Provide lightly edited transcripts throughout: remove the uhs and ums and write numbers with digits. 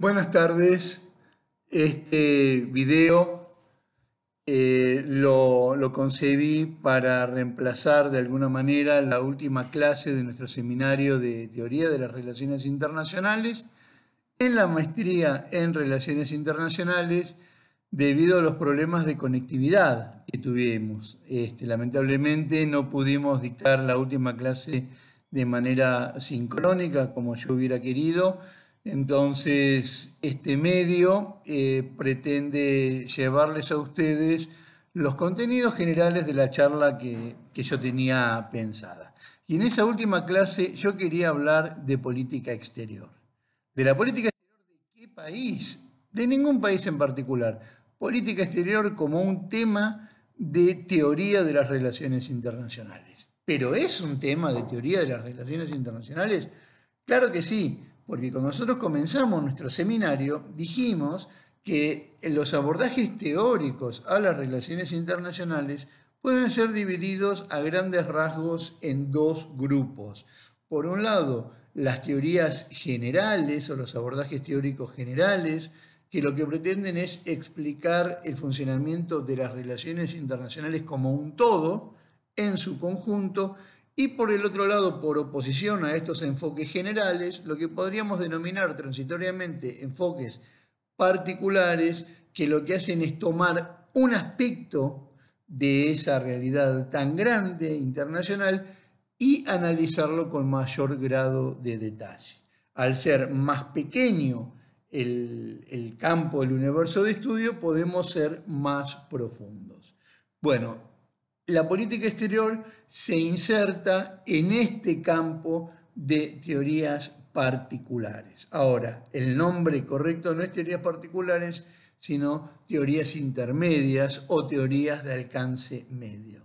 Buenas tardes. Este video lo concebí para reemplazar de alguna manera la última clase de nuestro seminario de Teoría de las Relaciones Internacionales en la maestría en Relaciones Internacionales debido a los problemas de conectividad que tuvimos. Lamentablemente no pudimos dictar la última clase de manera sincrónica como yo hubiera querido. Entonces, este medio pretende llevarles a ustedes los contenidos generales de la charla que yo tenía pensada. Y en esa última clase yo quería hablar de política exterior. ¿De la política exterior de qué país? De ningún país en particular. Política exterior como un tema de teoría de las relaciones internacionales. ¿Pero es un tema de teoría de las relaciones internacionales? Claro que sí, porque cuando nosotros comenzamos nuestro seminario dijimos que los abordajes teóricos a las relaciones internacionales pueden ser divididos a grandes rasgos en dos grupos. Por un lado, las teorías generales o los abordajes teóricos generales, que lo que pretenden es explicar el funcionamiento de las relaciones internacionales como un todo, en su conjunto, y por el otro lado, por oposición a estos enfoques generales, lo que podríamos denominar transitoriamente enfoques particulares, que lo que hacen es tomar un aspecto de esa realidad tan grande internacional y analizarlo con mayor grado de detalle. Al ser más pequeño el campo, el universo de estudio, podemos ser más profundos. Bueno, la política exterior se inserta en este campo de teorías particulares. Ahora, el nombre correcto no es teorías particulares, sino teorías intermedias o teorías de alcance medio.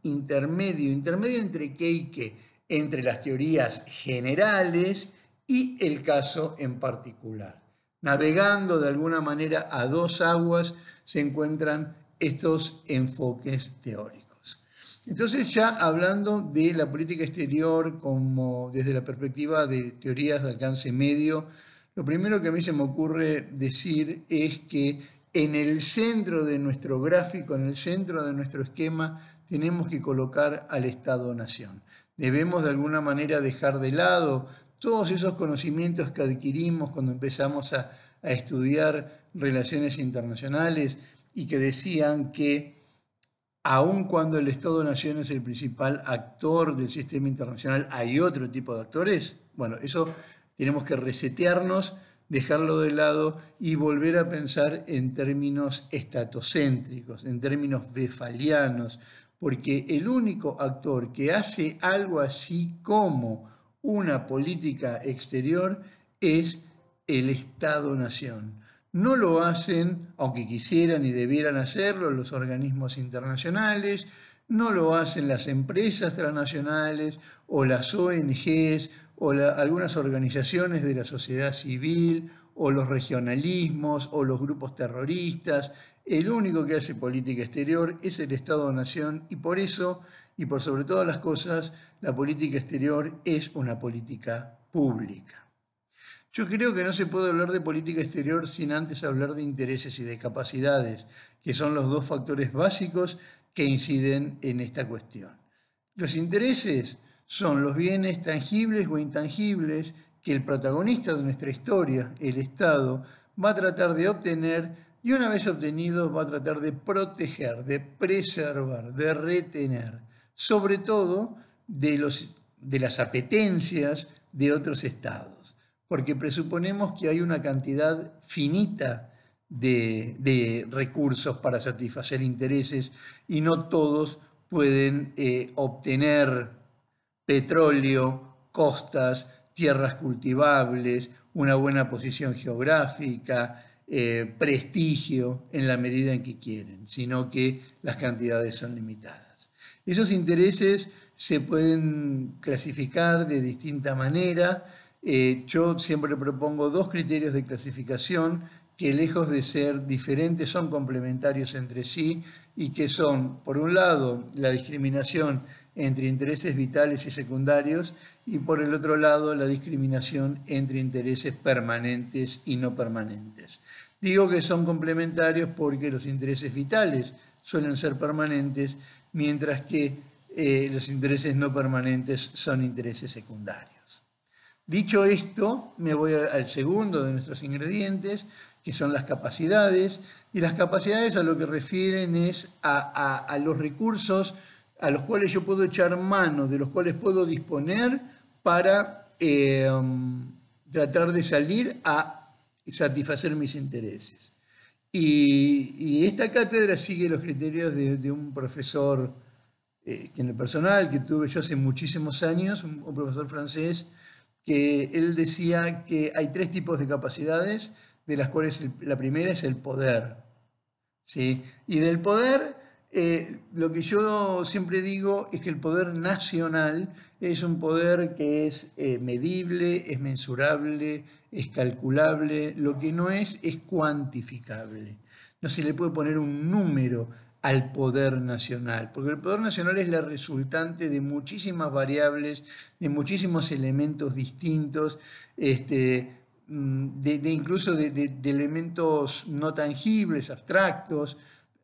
Intermedio entre qué y qué, entre las teorías generales y el caso en particular. Navegando de alguna manera a dos aguas se encuentran estos enfoques teóricos. Entonces, ya hablando de la política exterior como desde la perspectiva de teorías de alcance medio, lo primero que a mí se me ocurre decir es que en el centro de nuestro gráfico, en el centro de nuestro esquema, tenemos que colocar al Estado-Nación. Debemos de alguna manera dejar de lado todos esos conocimientos que adquirimos cuando empezamos a estudiar relaciones internacionales y que decían que aun cuando el Estado-Nación es el principal actor del sistema internacional, hay otro tipo de actores. Bueno, eso tenemos que resetearnos, dejarlo de lado y volver a pensar en términos estatocéntricos, en términos westphalianos, porque el único actor que hace algo así como una política exterior es el Estado-Nación. No lo hacen, aunque quisieran y debieran hacerlo, los organismos internacionales, no lo hacen las empresas transnacionales o las ONGs o algunas organizaciones de la sociedad civil o los regionalismos o los grupos terroristas. El único que hace política exterior es el Estado-Nación y por eso, y por sobre todas las cosas, la política exterior es una política pública. Yo creo que no se puede hablar de política exterior sin antes hablar de intereses y de capacidades, que son los dos factores básicos que inciden en esta cuestión. Los intereses son los bienes tangibles o intangibles que el protagonista de nuestra historia, el Estado, va a tratar de obtener y una vez obtenidos va a tratar de proteger, de preservar, de retener, sobre todo de las apetencias de otros estados, porque presuponemos que hay una cantidad finita de recursos para satisfacer intereses y no todos pueden obtener petróleo, costas, tierras cultivables, una buena posición geográfica, prestigio en la medida en que quieren, sino que las cantidades son limitadas. Esos intereses se pueden clasificar de distinta manera. Yo siempre propongo dos criterios de clasificación que, lejos de ser diferentes, son complementarios entre sí y que son, por un lado, la discriminación entre intereses vitales y secundarios, y por el otro lado la discriminación entre intereses permanentes y no permanentes. Digo que son complementarios porque los intereses vitales suelen ser permanentes, mientras que los intereses no permanentes son intereses secundarios. Dicho esto, me voy al segundo de nuestros ingredientes, que son las capacidades, y las capacidades a lo que refieren es a los recursos a los cuales yo puedo echar mano, de los cuales puedo disponer para tratar de salir a satisfacer mis intereses. Y esta cátedra sigue los criterios de un profesor que en el personal que tuve yo hace muchísimos años, un profesor francés, que él decía que hay tres tipos de capacidades, de las cuales la primera es el poder. ¿Sí? Y del poder, lo que yo siempre digo es que el poder nacional es un poder que es medible, es mensurable, es calculable, lo que no es cuantificable. No se le puede poner un número al poder nacional, porque el poder nacional es la resultante de muchísimas variables, de muchísimos elementos distintos, incluso de elementos no tangibles, abstractos,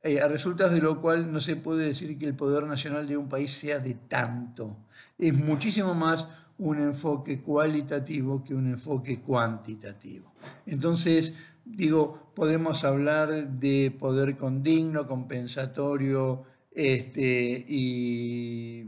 a resultas de lo cual no se puede decir que el poder nacional de un país sea de tanto. Es muchísimo más un enfoque cualitativo que un enfoque cuantitativo. Entonces, digo, podemos hablar de poder condigno, compensatorio y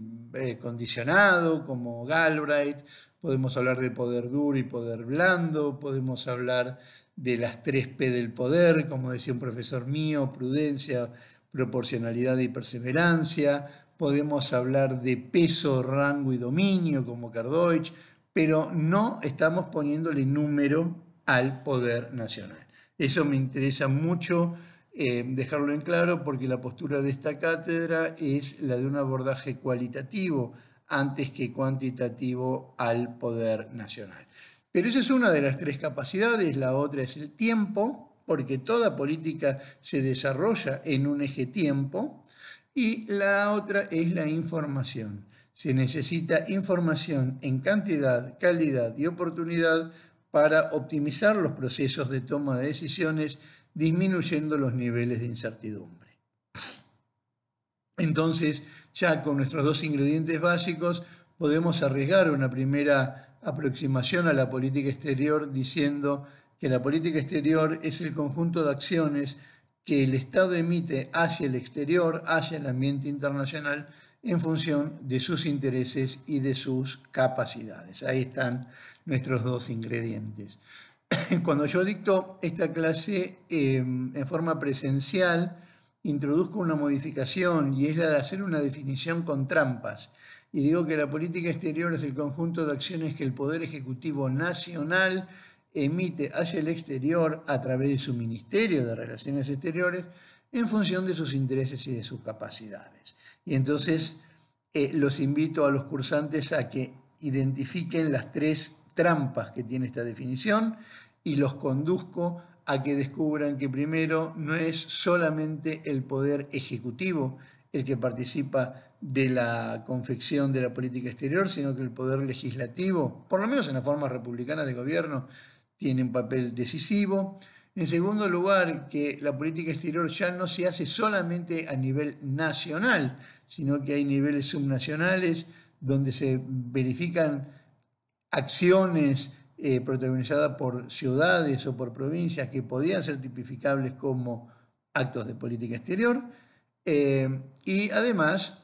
condicionado, como Galbraith. Podemos hablar de poder duro y poder blando. Podemos hablar de las 3P del poder, como decía un profesor mío: prudencia, proporcionalidad y perseverancia. Podemos hablar de peso, rango y dominio, como Cardoich, pero no estamos poniéndole número al poder nacional. Eso me interesa mucho dejarlo en claro, porque la postura de esta cátedra es la de un abordaje cualitativo antes que cuantitativo al poder nacional. Pero esa es una de las tres capacidades. La otra es el tiempo, porque toda política se desarrolla en un eje tiempo. Y la otra es la información. Se necesita información en cantidad, calidad y oportunidad para optimizar los procesos de toma de decisiones, disminuyendo los niveles de incertidumbre. Entonces, ya con nuestros dos ingredientes básicos, podemos arriesgar una primera aproximación a la política exterior diciendo que la política exterior es el conjunto de acciones que el Estado emite hacia el exterior, hacia el ambiente internacional, en función de sus intereses y de sus capacidades. Ahí están nuestros dos ingredientes. Cuando yo dicto esta clase en forma presencial, introduzco una modificación, y es la de hacer una definición con trampas. Y digo que la política exterior es el conjunto de acciones que el Poder Ejecutivo Nacional emite hacia el exterior a través de su Ministerio de Relaciones Exteriores, en función de sus intereses y de sus capacidades. Y entonces los invito a los cursantes a que identifiquen las tres trampas que tiene esta definición, y los conduzco a que descubran que primero no es solamente el poder ejecutivo el que participa de la confección de la política exterior, sino que el poder legislativo, por lo menos en la forma republicana de gobierno, tiene un papel decisivo. En segundo lugar, que la política exterior ya no se hace solamente a nivel nacional, sino que hay niveles subnacionales donde se verifican acciones protagonizadas por ciudades o por provincias que podían ser tipificables como actos de política exterior. Y además,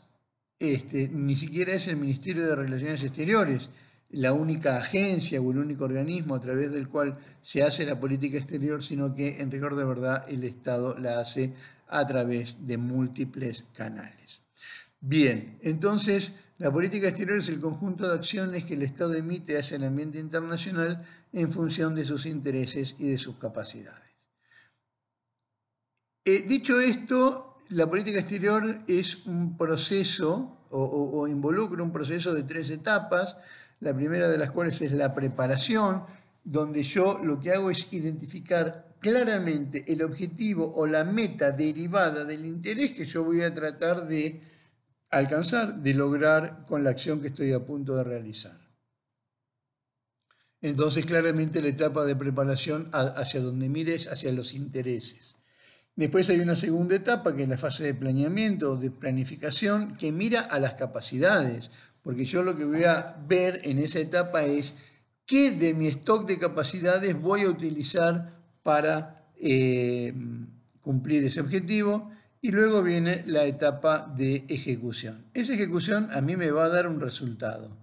ni siquiera es el Ministerio de Relaciones Exteriores la única agencia o el único organismo a través del cual se hace la política exterior, sino que en rigor de verdad el Estado la hace a través de múltiples canales. Bien, entonces la política exterior es el conjunto de acciones que el Estado emite hacia el ambiente internacional en función de sus intereses y de sus capacidades. Dicho esto, la política exterior es un proceso o involucra un proceso de 3 etapas, la primera de las cuales es la preparación, donde yo lo que hago es identificar claramente el objetivo o la meta derivada del interés que yo voy a tratar de alcanzar, de lograr con la acción que estoy a punto de realizar. Entonces, claramente la etapa de preparación hacia donde mires, hacia los intereses. Después hay una segunda etapa, que es la fase de planeamiento, de planificación, que mira a las capacidades, porque yo lo que voy a ver en esa etapa es qué de mi stock de capacidades voy a utilizar para cumplir ese objetivo, y luego viene la etapa de ejecución. Esa ejecución a mí me va a dar un resultado,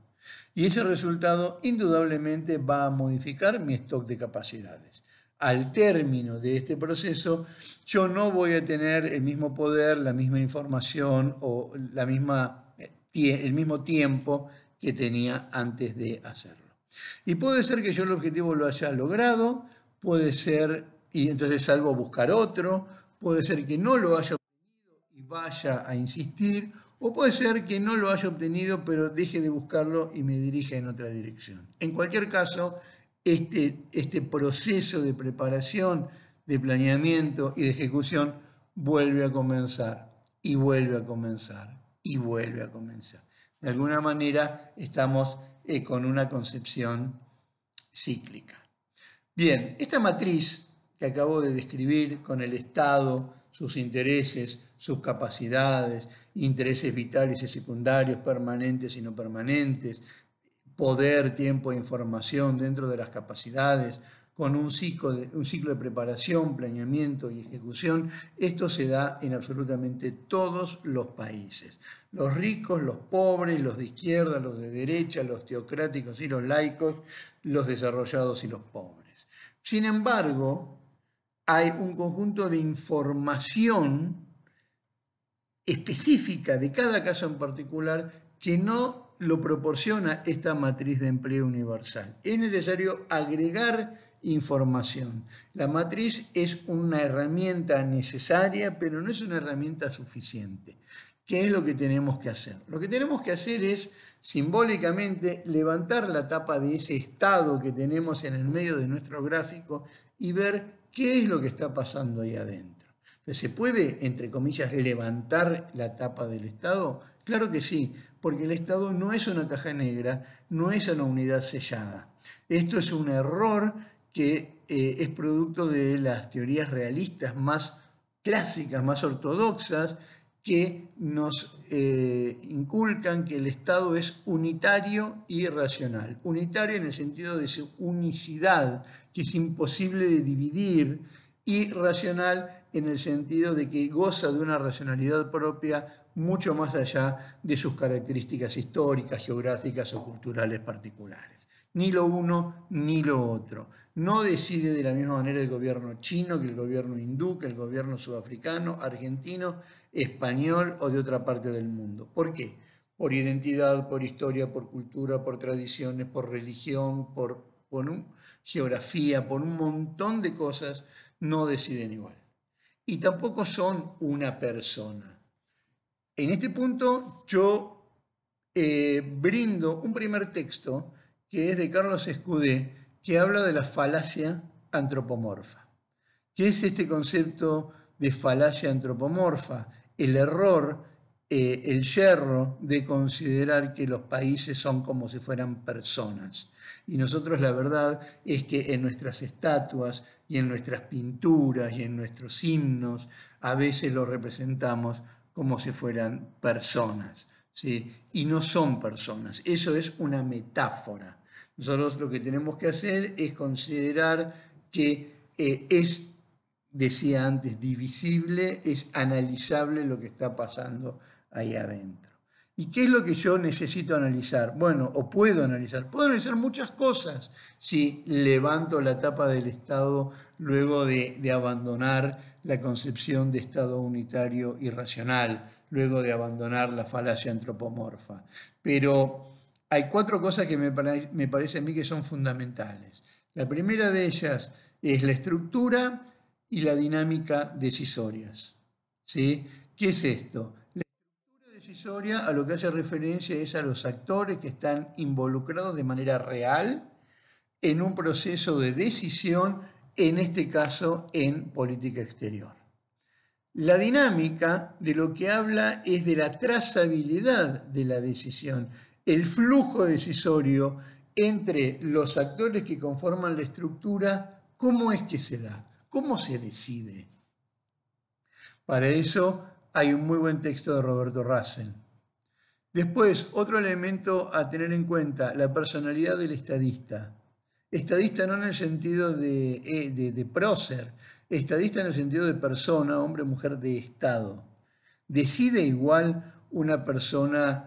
y ese resultado indudablemente va a modificar mi stock de capacidades. Al término de este proceso, yo no voy a tener el mismo poder, la misma información o el mismo tiempo que tenía antes de hacerlo. Y puede ser que yo el objetivo lo haya logrado, puede ser, y entonces salgo a buscar otro, puede ser que no lo haya obtenido y vaya a insistir, o puede ser que no lo haya obtenido pero deje de buscarlo y me dirija en otra dirección. En cualquier caso, este proceso de preparación, de planeamiento y de ejecución vuelve a comenzar y vuelve a comenzar y vuelve a comenzar. De alguna manera estamos con una concepción cíclica. Bien, esta matriz que acabo de describir con el Estado, sus intereses, sus capacidades, intereses vitales y secundarios, permanentes y no permanentes, poder, tiempo e información dentro de las capacidades, con un ciclo de preparación, planeamiento y ejecución, esto se da en absolutamente todos los países. Los ricos, los pobres, los de izquierda, los de derecha, los teocráticos y los laicos, los desarrollados y los pobres. Sin embargo, hay un conjunto de información específica de cada caso en particular que no lo proporciona esta matriz de empleo universal. Es necesario agregar información. La matriz es una herramienta necesaria, pero no es una herramienta suficiente. ¿Qué es lo que tenemos que hacer? Lo que tenemos que hacer es, simbólicamente, levantar la tapa de ese estado que tenemos en el medio de nuestro gráfico y ver qué es lo que está pasando ahí adentro. ¿Se puede, entre comillas, levantar la tapa del Estado? Claro que sí, porque el Estado no es una caja negra, no es una unidad sellada. Esto es un error que es producto de las teorías realistas más clásicas, más ortodoxas, que nos inculcan que el Estado es unitario y racional. Unitario en el sentido de su unicidad, que es imposible de dividir, y racional en el sentido de que goza de una racionalidad propia mucho más allá de sus características históricas, geográficas o culturales particulares. Ni lo uno ni lo otro. No decide de la misma manera el gobierno chino que el gobierno hindú, que el gobierno sudafricano, argentino, español o de otra parte del mundo. ¿Por qué? Por identidad, por historia, por cultura, por tradiciones, por religión, por geografía, por un montón de cosas, no deciden igual. Y tampoco son una persona. En este punto yo brindo un primer texto que es de Carlos Escudé, que habla de la falacia antropomorfa. ¿Qué es este concepto de falacia antropomorfa? El error, el yerro de considerar que los países son como si fueran personas. Y nosotros la verdad es que en nuestras estatuas y en nuestras pinturas y en nuestros himnos a veces los representamos como si fueran personas, ¿sí? Y no son personas, eso es una metáfora. Nosotros lo que tenemos que hacer es considerar que es, decía antes, divisible, es analizable lo que está pasando ahí adentro. ¿Y qué es lo que yo necesito analizar? Bueno, o puedo analizar. Puedo analizar muchas cosas si levanto la tapa del Estado luego de abandonar la concepción de Estado unitario y racional, luego de abandonar la falacia antropomorfa. Pero hay 4 cosas que me parece a mí que son fundamentales. La primera de ellas es la estructura y la dinámica decisorias. ¿Sí? ¿Qué es esto? Decisoria a lo que hace referencia es a los actores que están involucrados de manera real en un proceso de decisión, en este caso en política exterior. La dinámica de lo que habla es de la trazabilidad de la decisión, el flujo decisorio entre los actores que conforman la estructura, cómo es que se da, cómo se decide. Para eso hay un muy buen texto de Roberto Russell. Después, otro elemento a tener en cuenta, la personalidad del estadista. Estadista no en el sentido de prócer, estadista en el sentido de persona, hombre, mujer de Estado. ¿Decide igual una persona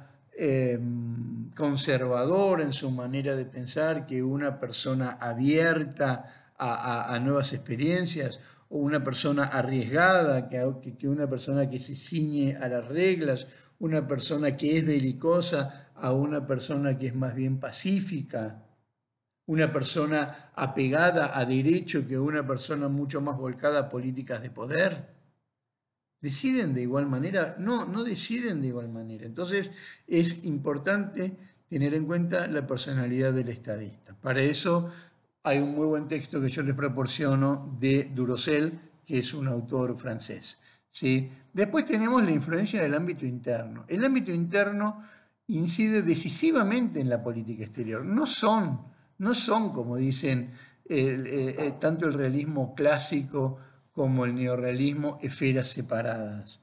conservadora en su manera de pensar que una persona abierta a nuevas experiencias o una persona arriesgada que una persona que se ciñe a las reglas, una persona que es belicosa a una persona que es más bien pacífica? Una persona apegada a derecho que una persona mucho más volcada a políticas de poder. ¿Deciden de igual manera? No, no deciden de igual manera. Entonces es importante tener en cuenta la personalidad del estadista. Para eso hay un muy buen texto que yo les proporciono de Durosel, que es un autor francés. ¿Sí? Después tenemos la influencia del ámbito interno. El ámbito interno incide decisivamente en la política exterior. No son como dicen tanto el realismo clásico como el neorrealismo, esferas separadas.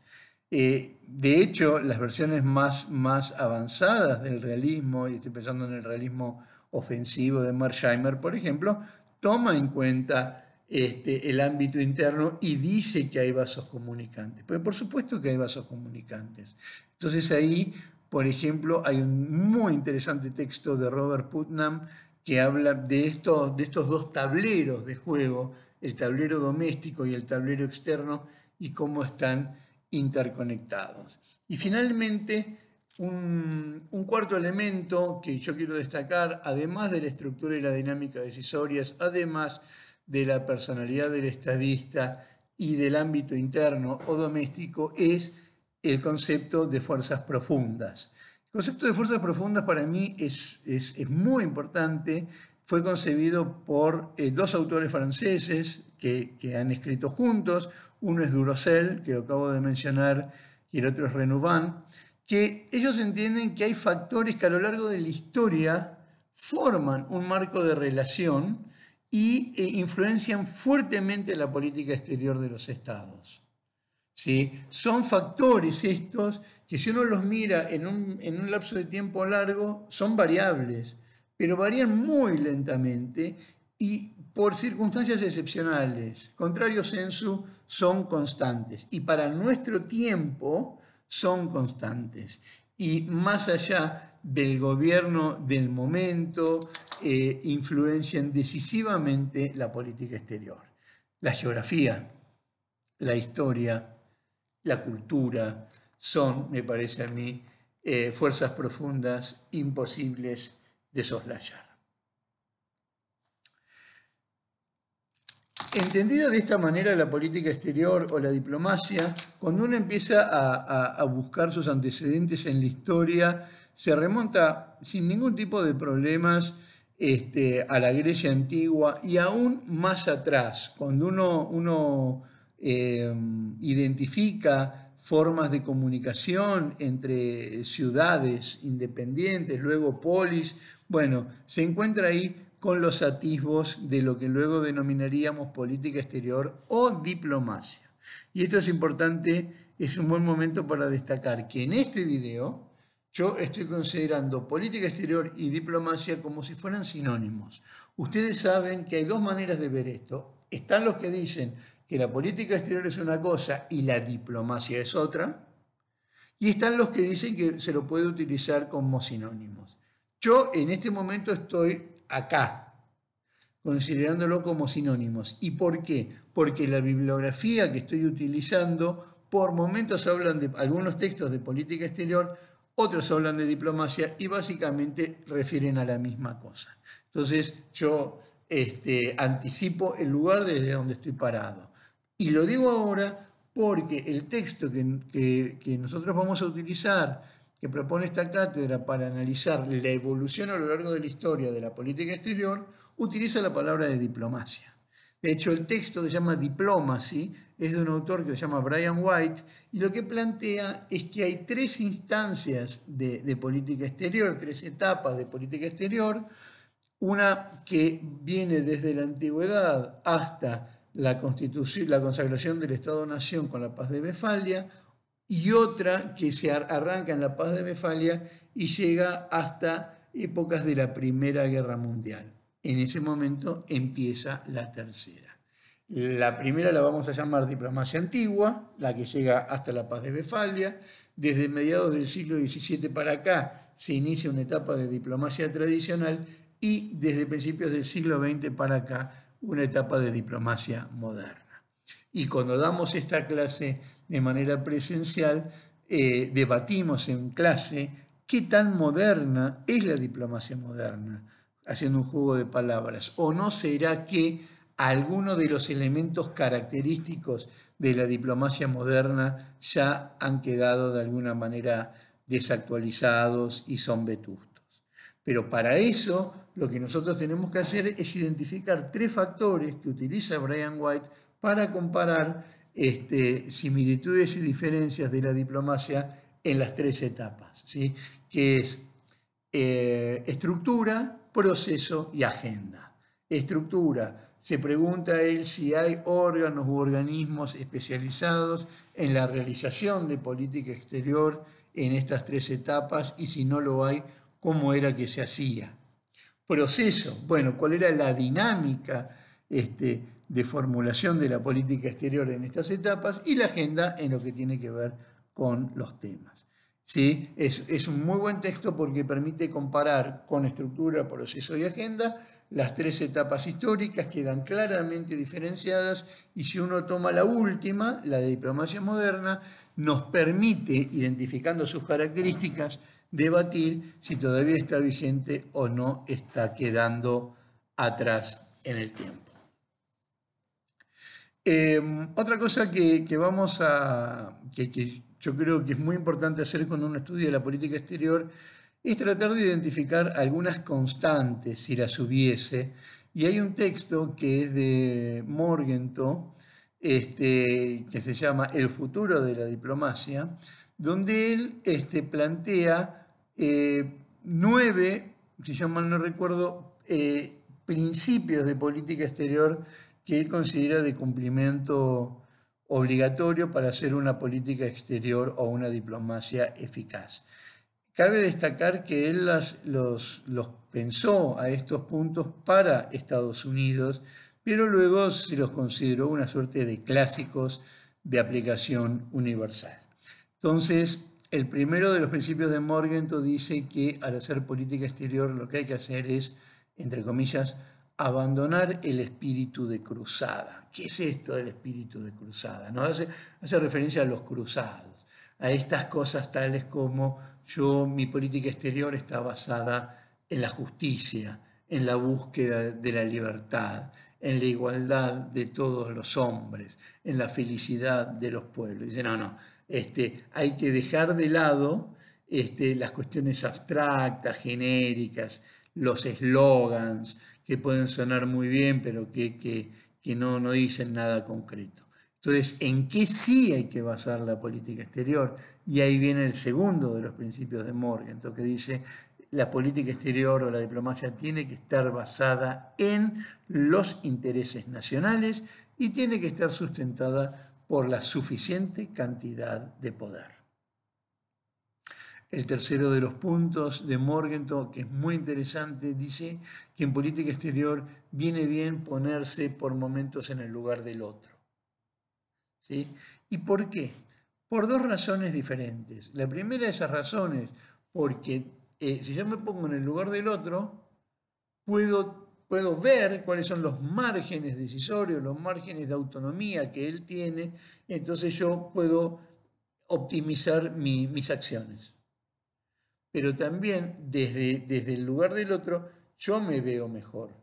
De hecho, las versiones más avanzadas del realismo, y estoy pensando en el realismo ofensivo de Mearsheimer, por ejemplo, toma en cuenta el ámbito interno y dice que hay vasos comunicantes. Pero por supuesto que hay vasos comunicantes. Entonces ahí, por ejemplo, hay un muy interesante texto de Robert Putnam que habla de estos dos tableros de juego, el tablero doméstico y el tablero externo, y cómo están interconectados. Y finalmente, un cuarto elemento que yo quiero destacar, además de la estructura y la dinámica decisorias, además de la personalidad del estadista y del ámbito interno o doméstico, es el concepto de fuerzas profundas. El concepto de fuerzas profundas para mí es muy importante. Fue concebido por dos autores franceses que han escrito juntos. Uno es Durosel, que lo acabo de mencionar, y el otro es Renouvin, que ellos entienden que hay factores que a lo largo de la historia forman un marco de relación y influencian fuertemente la política exterior de los estados. ¿Sí? Son factores estos que si uno los mira en un lapso de tiempo largo son variables, pero varían muy lentamente y por circunstancias excepcionales. Contrario sensu, son constantes y para nuestro tiempo son constantes. Y más allá del gobierno del momento, influencian decisivamente la política exterior. La geografía, la historia, la cultura, son, me parece a mí, fuerzas profundas imposibles de soslayar. Entendida de esta manera la política exterior o la diplomacia, cuando uno empieza a buscar sus antecedentes en la historia, se remonta sin ningún tipo de problemas a la Grecia antigua y aún más atrás, cuando uno identifica formas de comunicación entre ciudades independientes, luego polis, bueno, se encuentra ahí con los atisbos de lo que luego denominaríamos política exterior o diplomacia. Y esto es importante, es un buen momento para destacar que en este video yo estoy considerando política exterior y diplomacia como si fueran sinónimos. Ustedes saben que hay dos maneras de ver esto. Están los que dicen que la política exterior es una cosa y la diplomacia es otra, y están los que dicen que se lo puede utilizar como sinónimos. Yo en este momento estoy acá, considerándolo como sinónimos. ¿Y por qué? Porque la bibliografía que estoy utilizando, por momentos hablan de algunos textos de política exterior, otros hablan de diplomacia y básicamente refieren a la misma cosa. Entonces yo anticipo el lugar desde donde estoy parado. Y lo digo ahora porque el texto que nosotros vamos a utilizar, que propone esta cátedra para analizar la evolución a lo largo de la historia de la política exterior, utiliza la palabra de diplomacia. De hecho, el texto se llama Diplomacy, es de un autor que se llama Brian White, y lo que plantea es que hay tres instancias de política exterior, tres etapas de política exterior, una que viene desde la antigüedad hasta la constitución, la consagración del Estado-Nación con la Paz de Westfalia, y otra que se arranca en la Paz de Westfalia y llega hasta épocas de la Primera Guerra Mundial. En ese momento empieza la tercera. La primera la vamos a llamar diplomacia antigua, la que llega hasta la Paz de Westfalia. Desde mediados del siglo XVII para acá se inicia una etapa de diplomacia tradicional y desde principios del siglo XX para acá una etapa de diplomacia moderna. Y cuando damos esta clase de manera presencial, debatimos en clase qué tan moderna es la diplomacia moderna, haciendo un juego de palabras. ¿O no será que algunos de los elementos característicos de la diplomacia moderna ya han quedado de alguna manera desactualizados y son vetustos? Pero para eso lo que nosotros tenemos que hacer es identificar tres factores que utiliza Brian White para comparar similitudes y diferencias de la diplomacia en las tres etapas, ¿sí? Que es estructura, proceso y agenda. Estructura. Se pregunta a él si hay órganos u organismos especializados en la realización de política exterior en estas tres etapas y si no lo hay, cómo era que se hacía. Proceso, bueno, cuál era la dinámica de formulación de la política exterior en estas etapas y la agenda en lo que tiene que ver con los temas. ¿Sí? Es un muy buen texto porque permite comparar con estructura, proceso y agenda las tres etapas históricas, quedan claramente diferenciadas y si uno toma la última, la de diplomacia moderna, nos permite, identificando sus características, debatir si todavía está vigente o no está quedando atrás en el tiempo. Otra cosa que vamos a, que yo creo que es muy importante hacer cuando uno estudia la política exterior es tratar de identificar algunas constantes, si las hubiese. Y hay un texto que es de Morgenthau, que se llama El futuro de la diplomacia, donde él plantea 9, si yo mal no recuerdo, principios de política exterior que él considera de cumplimiento obligatorio para hacer una política exterior o una diplomacia eficaz. Cabe destacar que él los pensó a estos puntos para Estados Unidos, pero luego se los consideró una suerte de clásicos de aplicación universal. Entonces, el primero de los principios de Morgenthau dice que al hacer política exterior lo que hay que hacer es, entre comillas, abandonar el espíritu de cruzada. ¿Qué es esto del espíritu de cruzada? ¿No? Hace referencia a los cruzados, a estas cosas tales como mi política exterior está basada en la justicia, en la búsqueda de la libertad, en la igualdad de todos los hombres, en la felicidad de los pueblos. Dice, no, hay que dejar de lado las cuestiones abstractas, genéricas, los eslogans que pueden sonar muy bien, pero que no dicen nada concreto. Entonces, ¿en qué sí hay que basar la política exterior? Y ahí viene el segundo de los principios de Morgenthau, que dice, la política exterior o la diplomacia tiene que estar basada en los intereses nacionales y tiene que estar sustentada por la suficiente cantidad de poder. El tercero de los puntos de Morgenthau, que es muy interesante, dice que en política exterior viene bien ponerse por momentos en el lugar del otro. ¿Sí? ¿Y por qué? Por dos razones diferentes. La primera de esas razones, porque si yo me pongo en el lugar del otro, puedo ver cuáles son los márgenes decisorios, los márgenes de autonomía que él tiene, entonces yo puedo optimizar mis acciones. Pero también desde el lugar del otro, yo me veo mejor.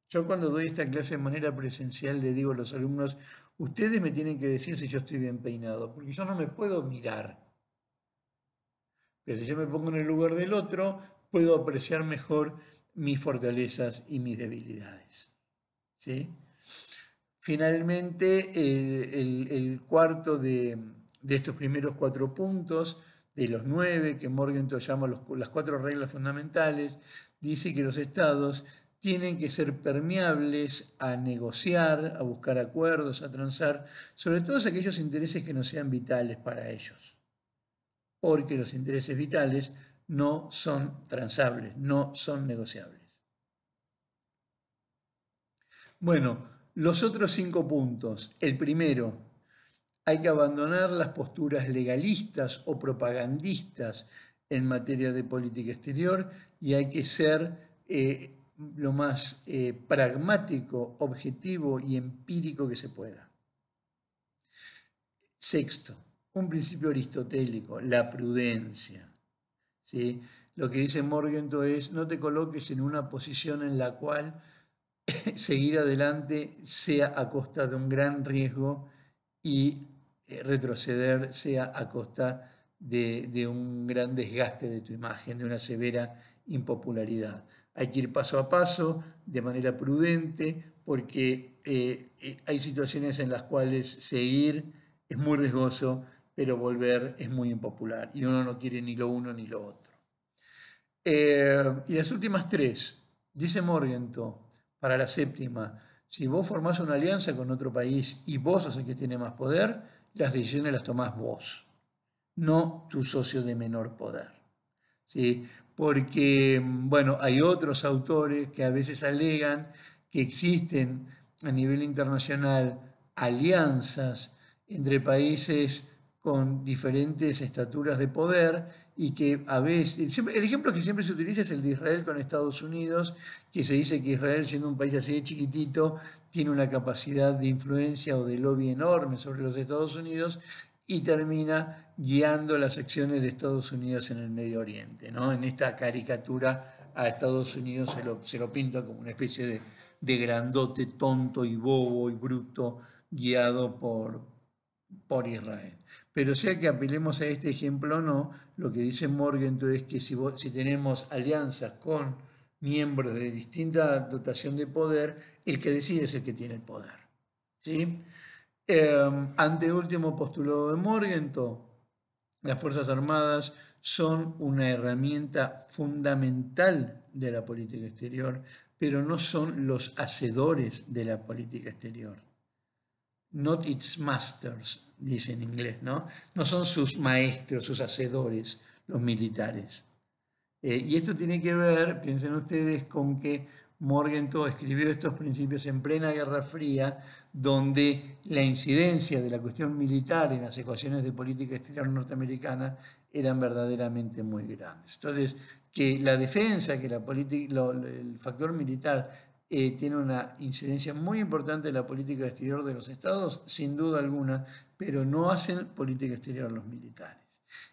Yo cuando doy esta clase de manera presencial le digo a los alumnos, ustedes me tienen que decir si yo estoy bien peinado, porque yo no me puedo mirar. Pero si yo me pongo en el lugar del otro, puedo apreciar mejor mis fortalezas y mis debilidades. ¿Sí? finalmente, el cuarto de estos primeros 4 puntos, de los 9 que Morgenthau llama las 4 reglas fundamentales, dice que los estados tienen que ser permeables a negociar, a buscar acuerdos, a transar, sobre todos aquellos intereses que no sean vitales para ellos, porque los intereses vitales no son transables, no son negociables. Bueno, los otros 5 puntos. El primero, hay que abandonar las posturas legalistas o propagandistas en materia de política exterior y hay que ser lo más pragmático, objetivo y empírico que se pueda. Sexto, un principio aristotélico, la prudencia. ¿Sí? Lo que dice Morgenthau es: no te coloques en una posición en la cual seguir adelante sea a costa de un gran riesgo y retroceder sea a costa de un gran desgaste de tu imagen, de una severa impopularidad. Hay que ir paso a paso, de manera prudente, porque hay situaciones en las cuales seguir es muy riesgoso, pero volver es muy impopular y uno no quiere ni lo uno ni lo otro. Y las últimas 3, dice Morgenthau, para la séptima: si vos formás una alianza con otro país y vos sos el que tiene más poder, las decisiones las tomás vos, no tu socio de menor poder. ¿Sí? Porque, bueno, hay otros autores que a veces alegan que existen a nivel internacional alianzas entre países con diferentes estaturas de poder y que a veces, el ejemplo que siempre se utiliza es el de Israel con Estados Unidos, que se dice que Israel, siendo un país así de chiquitito, tiene una capacidad de influencia o de lobby enorme sobre los Estados Unidos y termina guiando las acciones de Estados Unidos en el Medio Oriente, ¿no? En esta caricatura a Estados Unidos se lo pinta como una especie de grandote, tonto y bobo y bruto, guiado por Israel. Pero sea que apelemos a este ejemplo o no, lo que dice Morgenthau es que si tenemos alianzas con miembros de distinta dotación de poder, el que decide es el que tiene el poder. ¿Sí? Anteúltimo postulado de Morgenthau: las Fuerzas Armadas son una herramienta fundamental de la política exterior, pero no son los hacedores de la política exterior. Not its masters, dice en inglés, ¿no? No son sus maestros, sus hacedores, los militares. Y esto tiene que ver, piensen ustedes, con que Morgenthau escribió estos principios en plena Guerra Fría, donde la incidencia de la cuestión militar en las ecuaciones de política exterior norteamericana eran verdaderamente muy grandes. Entonces, que la defensa, que el factor militar tiene una incidencia muy importante en la política exterior de los estados, sin duda alguna, pero no hacen política exterior los militares.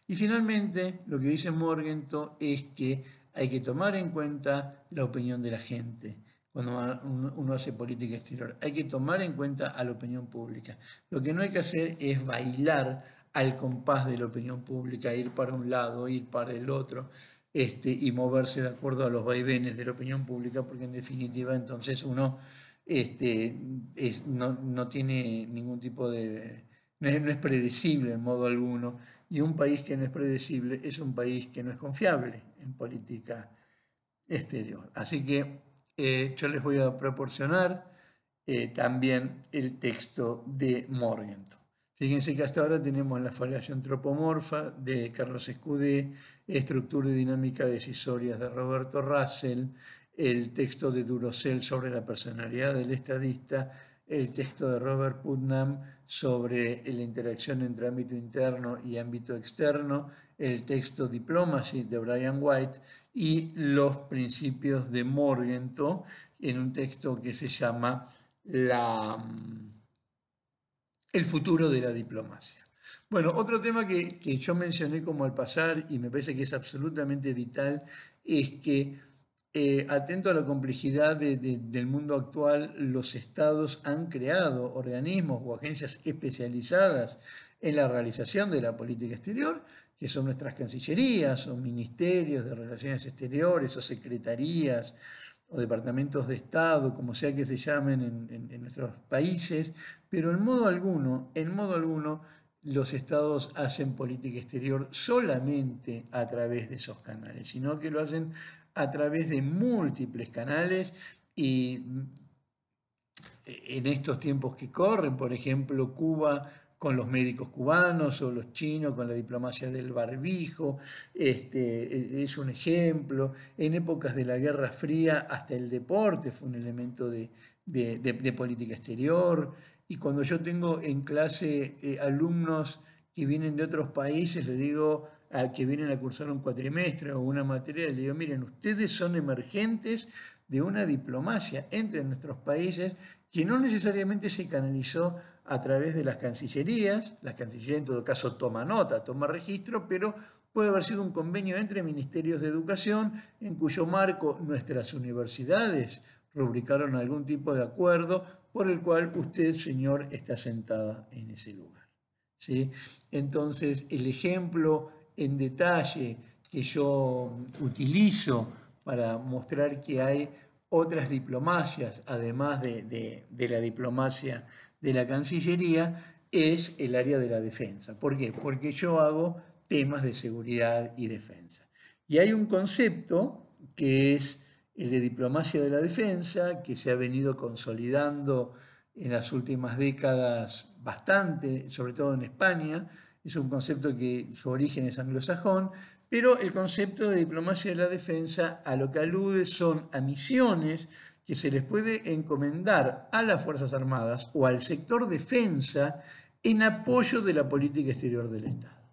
Y finalmente, lo que dice Morgenthau es que hay que tomar en cuenta la opinión de la gente cuando uno hace política exterior. Hay que tomar en cuenta a la opinión pública. Lo que no hay que hacer es bailar al compás de la opinión pública, ir para un lado, ir para el otro, y moverse de acuerdo a los vaivenes de la opinión pública, porque en definitiva entonces uno no tiene ningún tipo de... No es predecible en modo alguno, y un país que no es predecible es un país que no es confiable en política exterior. Así que yo les voy a proporcionar también el texto de Morgenthau. Fíjense que hasta ahora tenemos la falacia antropomorfa de Carlos Escudé, estructura y dinámica decisorias de Roberto Russell, el texto de Durosell sobre la personalidad del estadista, el texto de Robert Putnam sobre la interacción entre ámbito interno y ámbito externo, el texto Diplomacy de Brian White y los principios de Morgenthau en un texto que se llama El futuro de la diplomacia. Bueno, otro tema que yo mencioné como al pasar y me parece que es absolutamente vital es que, atento a la complejidad del mundo actual, los estados han creado organismos o agencias especializadas en la realización de la política exterior, que son nuestras cancillerías o ministerios de relaciones exteriores o secretarías o departamentos de Estado, como sea que se llamen en nuestros países, pero en modo alguno, los estados hacen política exterior solamente a través de esos canales, sino que lo hacen a través de múltiples canales y en estos tiempos que corren, por ejemplo, Cuba con los médicos cubanos o los chinos con la diplomacia del barbijo, es un ejemplo. En épocas de la Guerra Fría hasta el deporte fue un elemento de política exterior. Y cuando yo tengo en clase alumnos que vienen de otros países, les digo que vienen a cursar un cuatrimestre o una materia, les digo, miren, ustedes son emergentes de una diplomacia entre nuestros países que no necesariamente se canalizó a través de las cancillerías. La Cancillería en todo caso toma nota, toma registro, pero puede haber sido un convenio entre ministerios de educación en cuyo marco nuestras universidades rubricaron algún tipo de acuerdo por el cual usted, señor, está sentada en ese lugar. ¿Sí? Entonces, el ejemplo en detalle que yo utilizo para mostrar que hay otras diplomacias, además de la diplomacia de la Cancillería, es el área de la defensa. ¿Por qué? Porque yo hago temas de seguridad y defensa. Y hay un concepto que es el de diplomacia de la defensa, que se ha venido consolidando en las últimas décadas bastante, sobre todo en España. Es un concepto que su origen es anglosajón, pero el concepto de diplomacia de la defensa a lo que alude son a misiones que se les puede encomendar a las Fuerzas Armadas o al sector defensa en apoyo de la política exterior del Estado.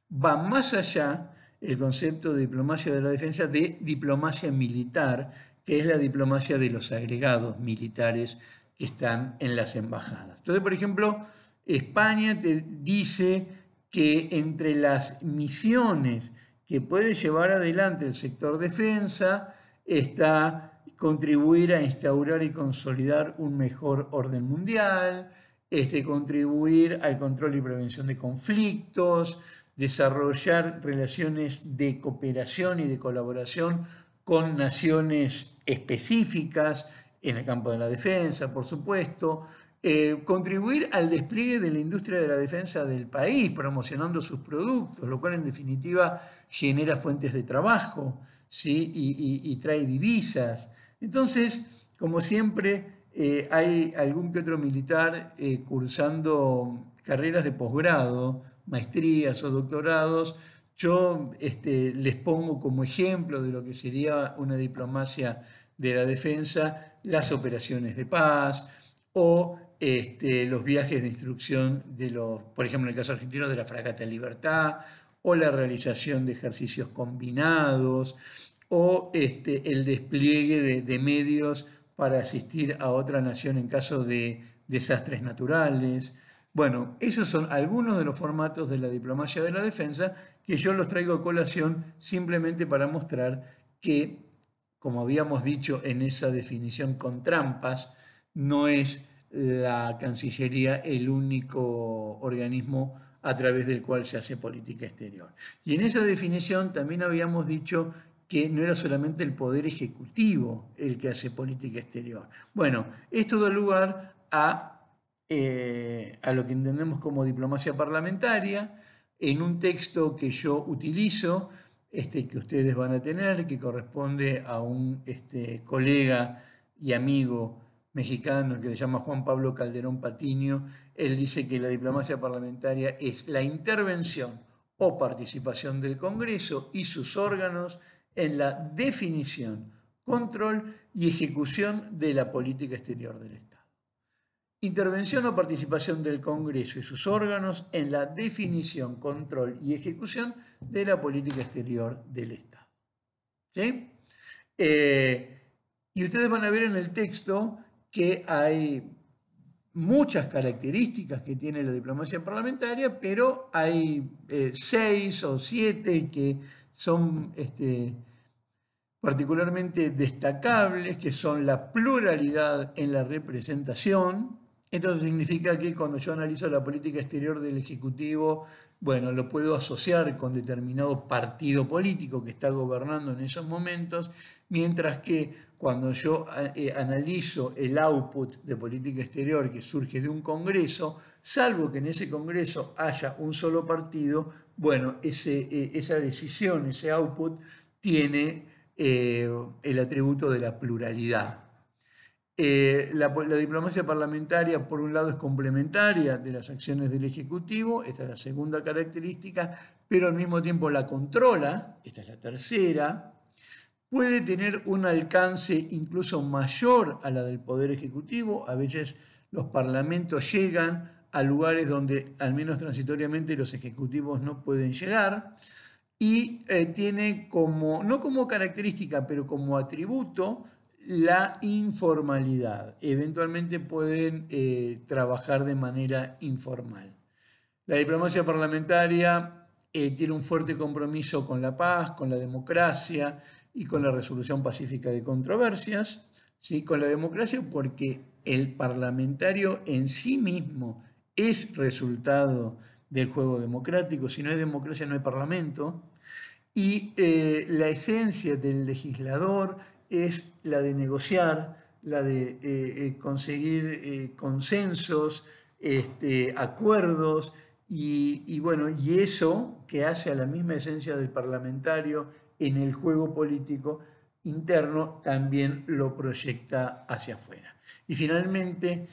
Va más allá el concepto de diplomacia de la defensa de diplomacia militar, que es la diplomacia de los agregados militares que están en las embajadas. Entonces, por ejemplo, España te dice que entre las misiones que puede llevar adelante el sector defensa está contribuir a instaurar y consolidar un mejor orden mundial, contribuir al control y prevención de conflictos, desarrollar relaciones de cooperación y de colaboración con naciones específicas en el campo de la defensa, por supuesto, contribuir al despliegue de la industria de la defensa del país, promocionando sus productos, lo cual en definitiva genera fuentes de trabajo, ¿sí? y trae divisas. Entonces, como siempre, hay algún que otro militar cursando carreras de posgrado, maestrías o doctorados. Yo les pongo como ejemplo de lo que sería una diplomacia de la defensa las operaciones de paz o los viajes de instrucción de los, por ejemplo, en el caso argentino, de la Fragata Libertad, o la realización de ejercicios combinados, o el despliegue de medios para asistir a otra nación en caso de desastres naturales. Bueno, esos son algunos de los formatos de la diplomacia de la defensa que yo los traigo a colación simplemente para mostrar que, como habíamos dicho en esa definición con trampas, no es la Cancillería el único organismo a través del cual se hace política exterior. Y en esa definición también habíamos dicho que no era solamente el poder ejecutivo el que hace política exterior. Bueno, esto da lugar a lo que entendemos como diplomacia parlamentaria, en un texto que yo utilizo, que ustedes van a tener, que corresponde a un colega y amigo mexicano que se llama Juan Pablo Calderón Patiño. Él dice que la diplomacia parlamentaria es la intervención o participación del Congreso y sus órganos en la definición, control y ejecución de la política exterior del Estado. Intervención o participación del Congreso y sus órganos en la definición, control y ejecución de la política exterior del Estado. ¿Sí? Y ustedes van a ver en el texto que hay muchas características que tiene la diplomacia parlamentaria, pero hay 6 o 7 que son particularmente destacables, que son la pluralidad en la representación. Esto significa que cuando yo analizo la política exterior del Ejecutivo, bueno, lo puedo asociar con determinado partido político que está gobernando en esos momentos, mientras que cuando yo analizo el output de política exterior que surge de un congreso, salvo que en ese congreso haya un solo partido, bueno, esa decisión, ese output tiene el atributo de la pluralidad. La diplomacia parlamentaria, por un lado, es complementaria de las acciones del Ejecutivo, esta es la segunda característica, pero al mismo tiempo la controla, esta es la tercera, puede tener un alcance incluso mayor a la del Poder Ejecutivo, a veces los parlamentos llegan a lugares donde, al menos transitoriamente, los ejecutivos no pueden llegar, y tiene como, no como característica, pero como atributo, la informalidad. Eventualmente pueden trabajar de manera informal. La diplomacia parlamentaria tiene un fuerte compromiso con la paz, con la democracia y con la resolución pacífica de controversias. ¿Sí? Con la democracia porque el parlamentario en sí mismo es resultado del juego democrático. Si no hay democracia no hay parlamento. Y la esencia del legislador es la de negociar, la de conseguir consensos, acuerdos, bueno, y eso que hace a la misma esencia del parlamentario en el juego político interno también lo proyecta hacia afuera. Y finalmente,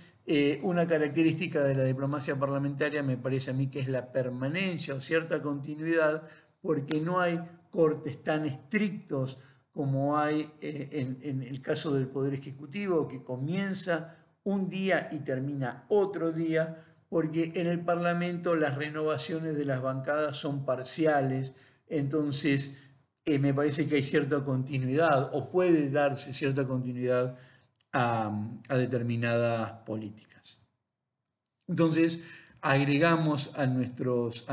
una característica de la diplomacia parlamentaria me parece a mí que es la permanencia o cierta continuidad, porque no hay cortes tan estrictos como hay en el caso del Poder Ejecutivo, que comienza un día y termina otro día, porque en el Parlamento las renovaciones de las bancadas son parciales, entonces me parece que hay cierta continuidad, o puede darse cierta continuidad a determinadas políticas. Entonces, agregamos a nuestros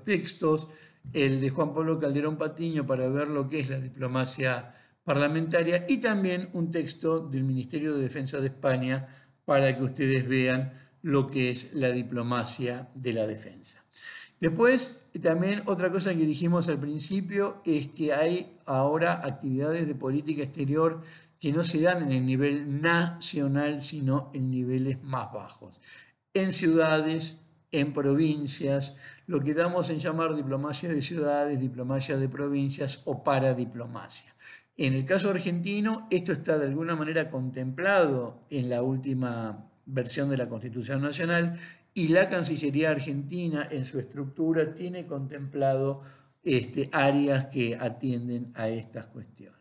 textos el de Juan Pablo Calderón Patiño para ver lo que es la diplomacia parlamentaria y también un texto del Ministerio de Defensa de España para que ustedes vean lo que es la diplomacia de la defensa. Después, también otra cosa que dijimos al principio es que hay ahora actividades de política exterior que no se dan en el nivel nacional, sino en niveles más bajos. En ciudades, en provincias, lo que damos en llamar diplomacia de ciudades, diplomacia de provincias o paradiplomacia. En el caso argentino, esto está de alguna manera contemplado en la última versión de la Constitución Nacional y la Cancillería Argentina en su estructura tiene contemplado áreas que atienden a estas cuestiones.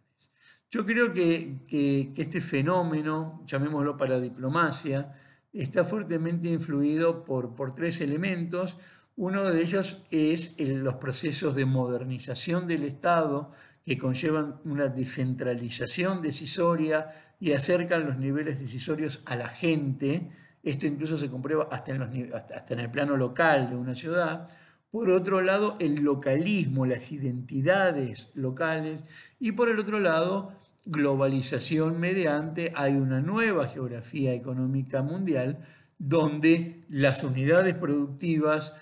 Yo creo que este fenómeno, llamémoslo paradiplomacia, está fuertemente influido por tres elementos. Uno de ellos es los procesos de modernización del Estado que conllevan una descentralización decisoria y acercan los niveles decisorios a la gente. Esto incluso se comprueba hasta en el plano local de una ciudad. Por otro lado, el localismo, las identidades locales. Y por el otro lado, globalización mediante, hay una nueva geografía económica mundial donde las unidades productivas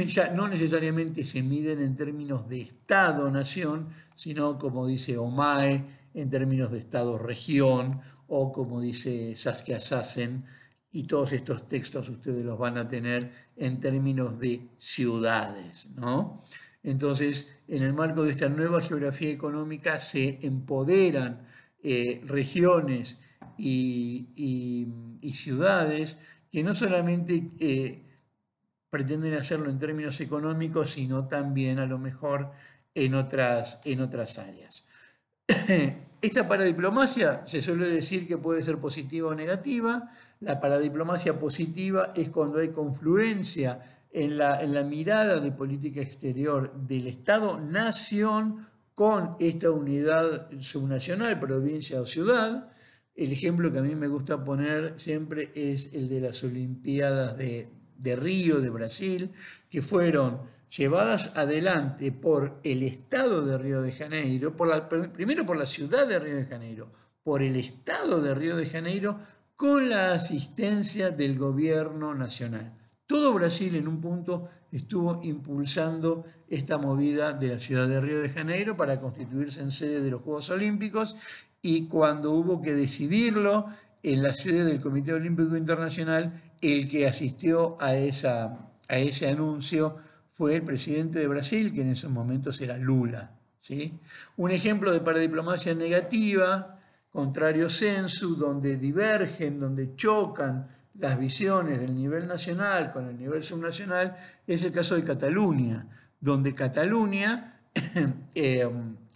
ya no necesariamente se miden en términos de Estado-nación, sino, como dice Omae, en términos de Estado-región, o como dice Saskia Sassen, y todos estos textos ustedes los van a tener en términos de ciudades, ¿no? Entonces, en el marco de esta nueva geografía económica se empoderan regiones y ciudades que no solamente pretenden hacerlo en términos económicos, sino también a lo mejor en otras áreas. Esta paradiplomacia se suele decir que puede ser positiva o negativa. La paradiplomacia positiva es cuando hay confluencia en la mirada de política exterior del Estado-nación con esta unidad subnacional, provincia o ciudad. El ejemplo que a mí me gusta poner siempre es el de las Olimpiadas de Río, de Brasil, que fueron llevadas adelante por el Estado de Río de Janeiro, primero por la ciudad de Río de Janeiro, por el Estado de Río de Janeiro, con la asistencia del gobierno nacional. Todo Brasil en un punto estuvo impulsando esta movida de la ciudad de Río de Janeiro para constituirse en sede de los Juegos Olímpicos y cuando hubo que decidirlo en la sede del Comité Olímpico Internacional, el que asistió a ese anuncio fue el presidente de Brasil, que en esos momentos era Lula. ¿Sí? Un ejemplo de paradiplomacia negativa, contrario sensu, donde divergen, donde chocan las visiones del nivel nacional con el nivel subnacional, es el caso de Cataluña, donde Cataluña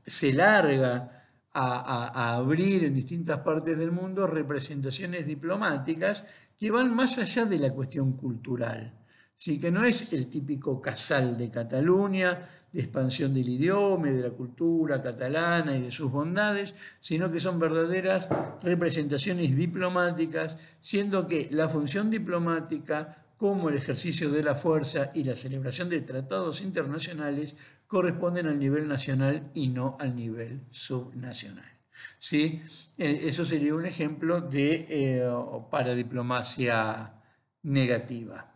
se larga a abrir en distintas partes del mundo representaciones diplomáticas que van más allá de la cuestión cultural. Sí, que no es el típico casal de Cataluña, de expansión del idioma, de la cultura catalana y de sus bondades, sino que son verdaderas representaciones diplomáticas, siendo que la función diplomática, como el ejercicio de la fuerza y la celebración de tratados internacionales, corresponden al nivel nacional y no al nivel subnacional. ¿Sí? Eso sería un ejemplo de paradiplomacia negativa.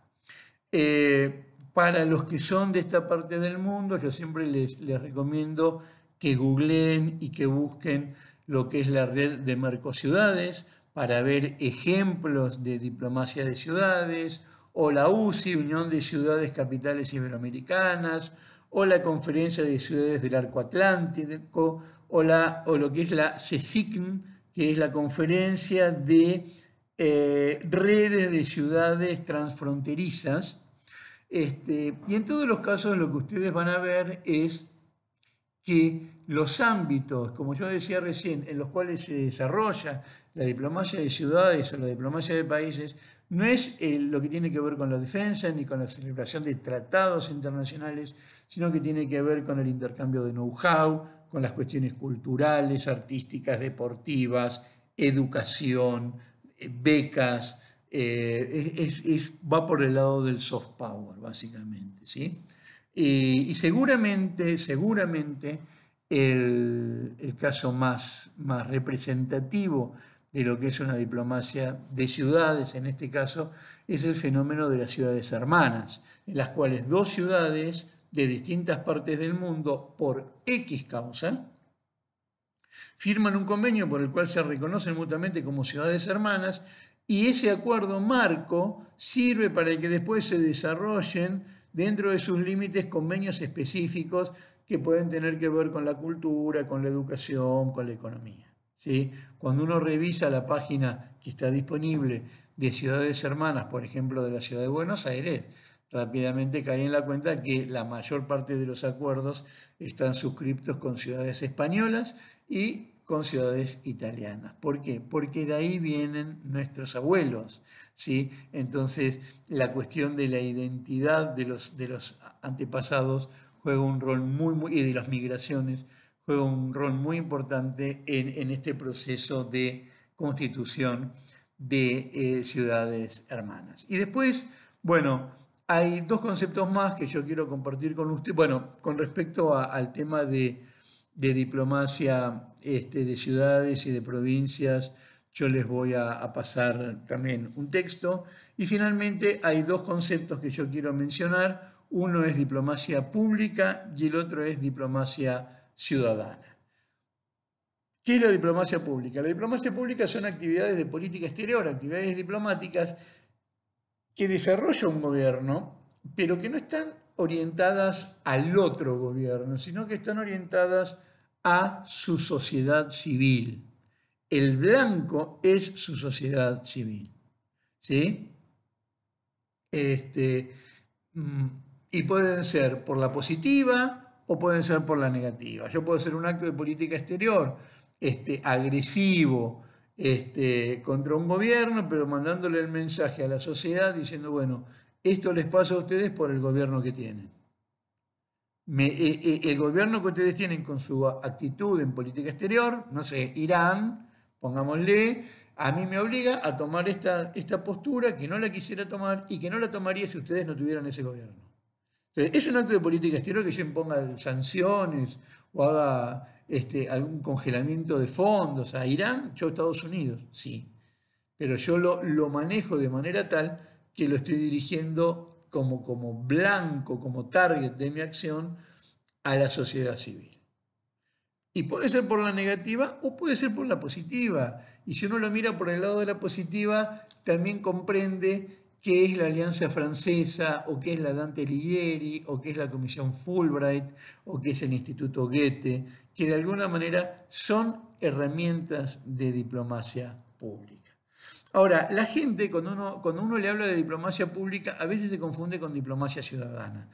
Para los que son de esta parte del mundo, yo siempre les recomiendo que googleen y que busquen lo que es la red de Mercociudades para ver ejemplos de diplomacia de ciudades, o la UCI, Unión de Ciudades Capitales Iberoamericanas, o la Conferencia de Ciudades del Arco Atlántico, o lo que es la CECICN, que es la Conferencia de redes de ciudades transfronterizas. Y en todos los casos lo que ustedes van a ver es que los ámbitos, como yo decía recién, en los cuales se desarrolla la diplomacia de ciudades o la diplomacia de países, no es lo que tiene que ver con la defensa ni con la celebración de tratados internacionales, sino que tiene que ver con el intercambio de know-how, con las cuestiones culturales, artísticas, deportivas, educación, becas, va por el lado del soft power, básicamente, ¿sí? Y seguramente el caso más representativo de lo que es una diplomacia de ciudades, en este caso, es el fenómeno de las ciudades hermanas, en las cuales dos ciudades de distintas partes del mundo, por X causa, firman un convenio por el cual se reconocen mutuamente como ciudades hermanas, y ese acuerdo marco sirve para que después se desarrollen dentro de sus límites convenios específicos que pueden tener que ver con la cultura, con la educación, con la economía. ¿Sí? Cuando uno revisa la página que está disponible de ciudades hermanas, por ejemplo de la ciudad de Buenos Aires, rápidamente cae en la cuenta que la mayor parte de los acuerdos están suscriptos con ciudades españolas y con ciudades italianas. ¿Por qué? Porque de ahí vienen nuestros abuelos, ¿sí? Entonces, la cuestión de la identidad de los antepasados juega un rol y de las migraciones, juega un rol muy importante en este proceso de constitución de ciudades hermanas. Y después, bueno, hay dos conceptos más que yo quiero compartir con usted. Bueno, con respecto al tema de diplomacia de ciudades y de provincias, yo les voy a pasar también un texto. Y finalmente hay dos conceptos que yo quiero mencionar. Uno es diplomacia pública y el otro es diplomacia ciudadana. ¿Qué es la diplomacia pública? La diplomacia pública son actividades de política exterior, actividades diplomáticas que desarrolla un gobierno, pero que no están orientadas al otro gobierno, sino que están orientadas a su sociedad civil. El blanco es su sociedad civil. ¿Sí? Y pueden ser por la positiva o pueden ser por la negativa. Yo puedo hacer un acto de política exterior agresivo contra un gobierno, pero mandándole el mensaje a la sociedad diciendo, bueno, esto les pasa a ustedes por el gobierno que tienen. El gobierno que ustedes tienen con su actitud en política exterior, no sé, Irán, pongámosle, a mí me obliga a tomar esta postura que no la quisiera tomar y que no la tomaría si ustedes no tuvieran ese gobierno. Entonces, es un acto de política exterior que yo imponga sanciones o haga algún congelamiento de fondos a Irán, yo a Estados Unidos, sí. Pero yo lo manejo de manera tal que lo estoy dirigiendo como blanco, como target de mi acción a la sociedad civil. Y puede ser por la negativa o puede ser por la positiva. Y si uno lo mira por el lado de la positiva, también comprende qué es la Alianza Francesa, o qué es la Dante Alighieri, o qué es la Comisión Fulbright, o qué es el Instituto Goethe, que de alguna manera son herramientas de diplomacia pública. Ahora, la gente, cuando uno le habla de diplomacia pública, a veces se confunde con diplomacia ciudadana.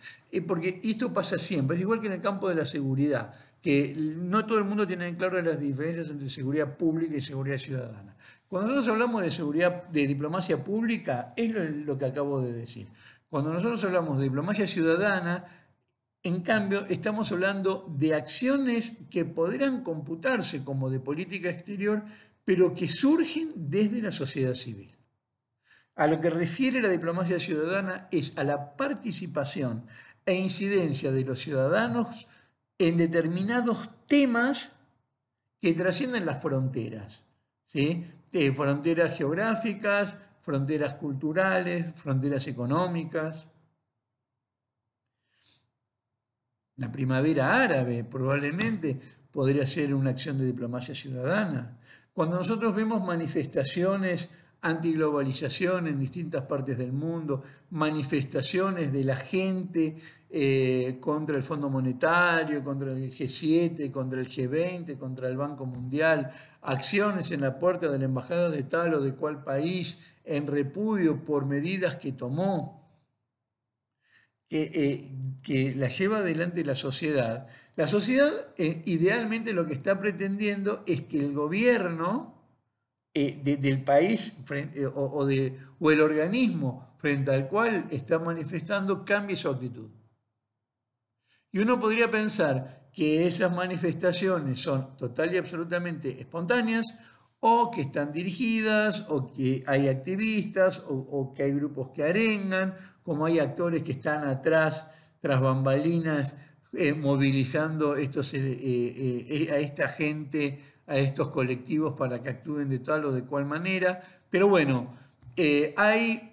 Porque esto pasa siempre, es igual que en el campo de la seguridad, que no todo el mundo tiene claro las diferencias entre seguridad pública y seguridad ciudadana. Cuando nosotros hablamos de seguridad, de diplomacia pública, es lo que acabo de decir. Cuando nosotros hablamos de diplomacia ciudadana, en cambio, estamos hablando de acciones que podrán computarse como de política exterior, pero que surgen desde la sociedad civil. A lo que refiere la diplomacia ciudadana es a la participación e incidencia de los ciudadanos en determinados temas que trascienden las fronteras, ¿sí? Fronteras geográficas, fronteras culturales, fronteras económicas. La primavera árabe probablemente podría ser una acción de diplomacia ciudadana. Cuando nosotros vemos manifestaciones antiglobalización en distintas partes del mundo, manifestaciones de la gente contra el Fondo Monetario, contra el G7, contra el G20, contra el Banco Mundial, acciones en la puerta de la embajada de tal o de cual país en repudio por medidas que tomó, que la lleva adelante la sociedad. La sociedad idealmente lo que está pretendiendo es que el gobierno del país o el organismo frente al cual está manifestando cambie su actitud. Y uno podría pensar que esas manifestaciones son total y absolutamente espontáneas, o que están dirigidas, o que hay activistas, o que hay grupos que arengan, como hay actores que están atrás, tras bambalinas, movilizando a esta gente, a estos colectivos para que actúen de tal o de cual manera. Pero bueno, hay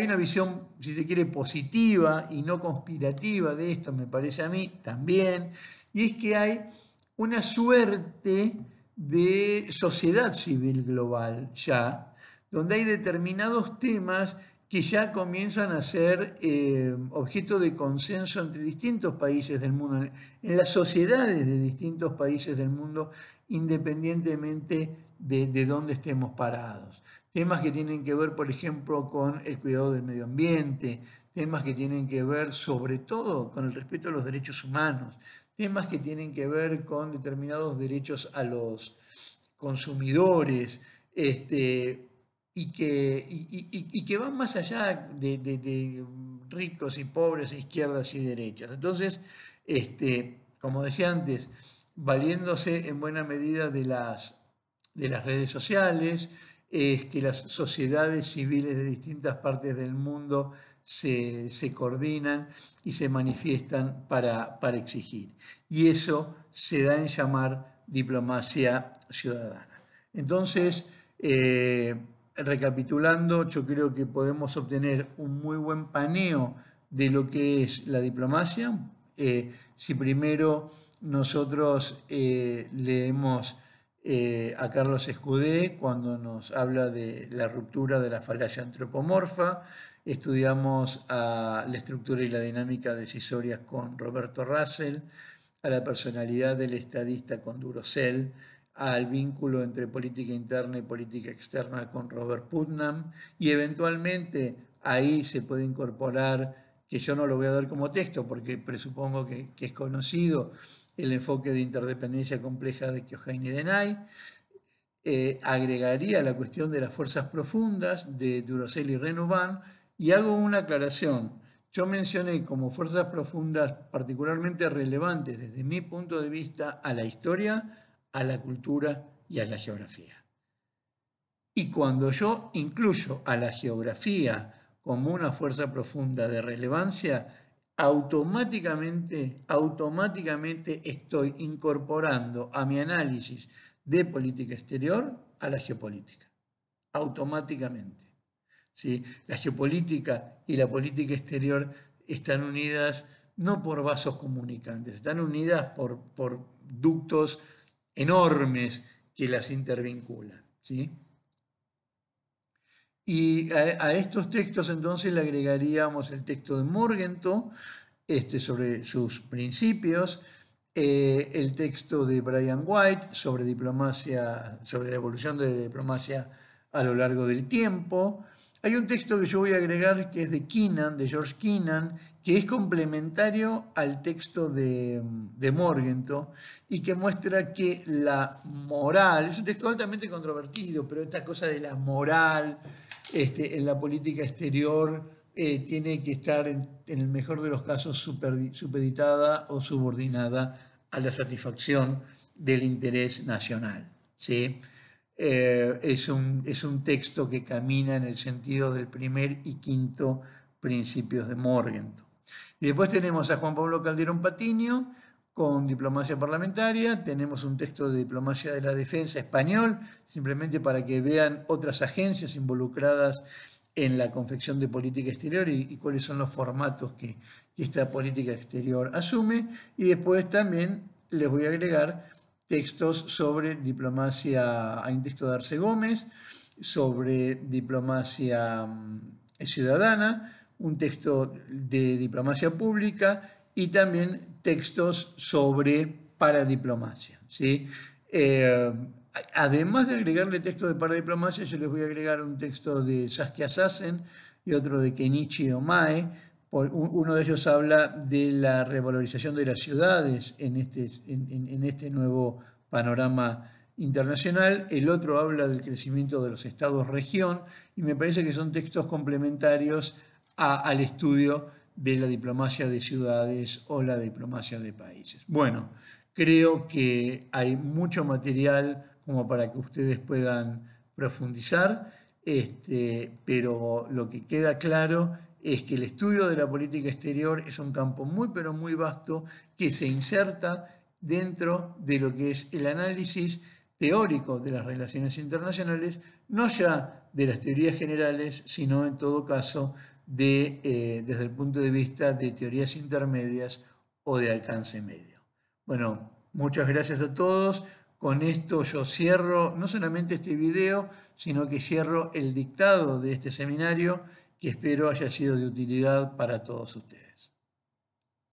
una visión, si se quiere, positiva y no conspirativa de esto, me parece a mí también, y es que hay una suerte de sociedad civil global ya, donde hay determinados temas que ya comienzan a ser objeto de consenso entre distintos países del mundo, en las sociedades de distintos países del mundo, independientemente de dónde estemos parados. Temas que tienen que ver, por ejemplo, con el cuidado del medio ambiente, temas que tienen que ver sobre todo con el respeto a los derechos humanos, temas que tienen que ver con determinados derechos a los consumidores, y que van más allá de ricos y pobres, izquierdas y derechas. Entonces, como decía antes, valiéndose en buena medida de las redes sociales, es que las sociedades civiles de distintas partes del mundo se coordinan y se manifiestan para exigir. Y eso se da en llamar diplomacia ciudadana. Entonces, recapitulando, yo creo que podemos obtener un muy buen paneo de lo que es la diplomacia. Si primero nosotros leemos a Carlos Escudé cuando nos habla de la ruptura de la falacia antropomorfa, estudiamos a la estructura y la dinámica decisoria con Roberto Russell, a la personalidad del estadista con Durosell, al vínculo entre política interna y política externa con Robert Putnam, y eventualmente ahí se puede incorporar, que yo no lo voy a dar como texto porque presupongo que es conocido, el enfoque de interdependencia compleja de Keohane y Denay. Agregaría la cuestión de las fuerzas profundas de Durosell y Renovan, y hago una aclaración. Yo mencioné como fuerzas profundas particularmente relevantes desde mi punto de vista a la historia, a la cultura y a la geografía. Y cuando yo incluyo a la geografía como una fuerza profunda de relevancia, automáticamente estoy incorporando a mi análisis de política exterior a la geopolítica. Automáticamente. ¿Sí? La geopolítica y la política exterior están unidas no por vasos comunicantes, están unidas por ductos enormes que las intervinculan, ¿sí? Y a estos textos entonces le agregaríamos el texto de Morgenthau sobre sus principios, el texto de Brian White sobre diplomacia, sobre la evolución de la diplomacia a lo largo del tiempo. Hay un texto que yo voy a agregar que es de Kennan, de George Kennan, que es complementario al texto de Morgenthau y que muestra que la moral, es un texto altamente controvertido, pero esta cosa de la moral en la política exterior tiene que estar en el mejor de los casos supeditada o subordinada a la satisfacción del interés nacional, ¿sí? Es un texto que camina en el sentido del primer y quinto principios de Morgenthau. Y después tenemos a Juan Pablo Calderón Patiño con diplomacia parlamentaria, tenemos un texto de diplomacia de la defensa español, simplemente para que vean otras agencias involucradas en la confección de política exterior y cuáles son los formatos que esta política exterior asume. Y después también les voy a agregar textos sobre diplomacia, hay un texto de Arce Gómez sobre diplomacia ciudadana, un texto de diplomacia pública y también textos sobre paradiplomacia, ¿sí? Además de agregarle texto de paradiplomacia, yo les voy a agregar un texto de Saskia Sassen y otro de Kenichi Omae. Uno de ellos habla de la revalorización de las ciudades en este nuevo panorama internacional, el otro habla del crecimiento de los estados-región y me parece que son textos complementarios al estudio de la diplomacia de ciudades o la diplomacia de países. Bueno, creo que hay mucho material como para que ustedes puedan profundizar, pero lo que queda claro es que el estudio de la política exterior es un campo muy pero muy vasto que se inserta dentro de lo que es el análisis teórico de las relaciones internacionales, no ya de las teorías generales, sino en todo caso desde el punto de vista de teorías intermedias o de alcance medio. Bueno, muchas gracias a todos. Con esto yo cierro no solamente este video, sino que cierro el dictado de este seminario que espero haya sido de utilidad para todos ustedes.